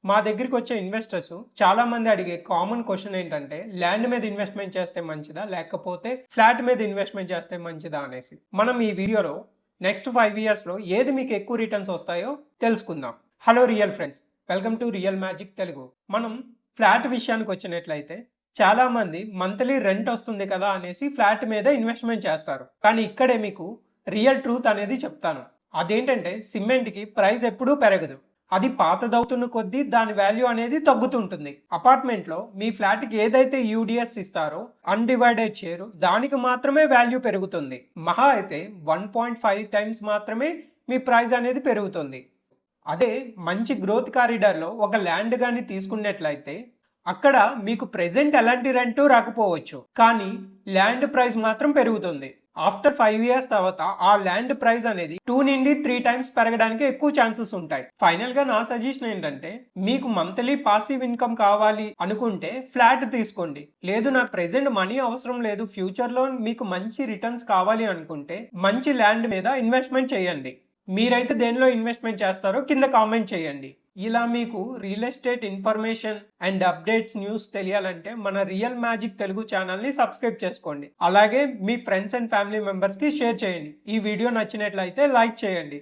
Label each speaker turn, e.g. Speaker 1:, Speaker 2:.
Speaker 1: మా దగ్గరికి వచ్చే ఇన్వెస్టర్స్ చాలా మంది అడిగే కామన్ క్వశ్చన్ ఏంటంటే ల్యాండ్ మీద ఇన్వెస్ట్మెంట్ చేస్తే మంచిదా లేకపోతే ఫ్లాట్ మీద ఇన్వెస్ట్మెంట్ చేస్తే మంచిదా అనేసి. మనం ఈ వీడియోలో నెక్స్ట్ 5 yearsలో ఏది మీకు ఎక్కువ రిటర్న్స్ వస్తాయో తెలుసుకుందాం. Hello real friends, welcome to real magic Telugu. మనం ఫ్లాట్ విషయానికి వచ్చినట్లయితే చాలా మంది మంత్లీ రెంట్ వస్తుంది కదా అనేసి ఫ్లాట్ మీద ఇన్వెస్ట్మెంట్ చేస్తారు. కానీ ఇక్కడే మీకు రియల్ ట్రూత్ అనేది చెప్తాను. అదేంటంటే సిమెంట్కి ప్రైస్ ఎప్పుడూ పెరగదు. అది పాతదవుతున్న కొద్దీ దాని వాల్యూ అనేది తగ్గుతుంటుంది. అపార్ట్మెంట్లో మీ ఫ్లాట్కి ఏదైతే యూడిఎస్ ఇస్తారో అన్డివైడెడ్ షేర్ దానికి మాత్రమే వాల్యూ పెరుగుతుంది. మహా అయితే 1.5 టైమ్స్ మాత్రమే మీ ప్రైస్ అనేది పెరుగుతుంది. అదే మంచి గ్రోత్ కారిడార్లో ఒక ల్యాండ్ కానీ తీసుకున్నట్లయితే అక్కడ మీకు ప్రెజెంట్ ఎలాంటి రెంట్ రాకపోవచ్చు, కానీ ల్యాండ్ ప్రైస్ మాత్రం పెరుగుతుంది. ఆఫ్టర్ 5 years తర్వాత ఆ ల్యాండ్ ప్రైస్ అనేది 2 నుండి 3 టైమ్స్ పెరగడానికి ఎక్కువ ఛాన్సెస్ ఉంటాయి. ఫైనల్ గా నా సజెషన్ ఏంటంటే మీకు మంత్లీ పాసివ్ ఇన్కమ్ కావాలి అనుకుంటే ఫ్లాట్ తీసుకోండి. లేదు నాకు ప్రెసెంట్ మనీ అవసరం లేదు, ఫ్యూచర్ లో మీకు మంచి రిటర్న్స్ కావాలి అనుకుంటే మంచి ల్యాండ్ మీద ఇన్వెస్ట్మెంట్ చేయండి. మీరైతే దేనిలో ఇన్వెస్ట్మెంట్ చేస్తారో కింద కామెంట్ చేయండి. ఇలా మీకు real estate information and updates news తెలియాలంటే మన రియల్ మ్యాజిక్ తెలుగు ఛానల్ని సబ్స్క్రైబ్ చేసుకోండి. అలాగే మీ ఫ్రెండ్స్ అండ్ ఫ్యామిలీ మెంబర్స్కి షేర్ చేయండి. ఈ వీడియో నచ్చినట్లయితే లైక్ చేయండి.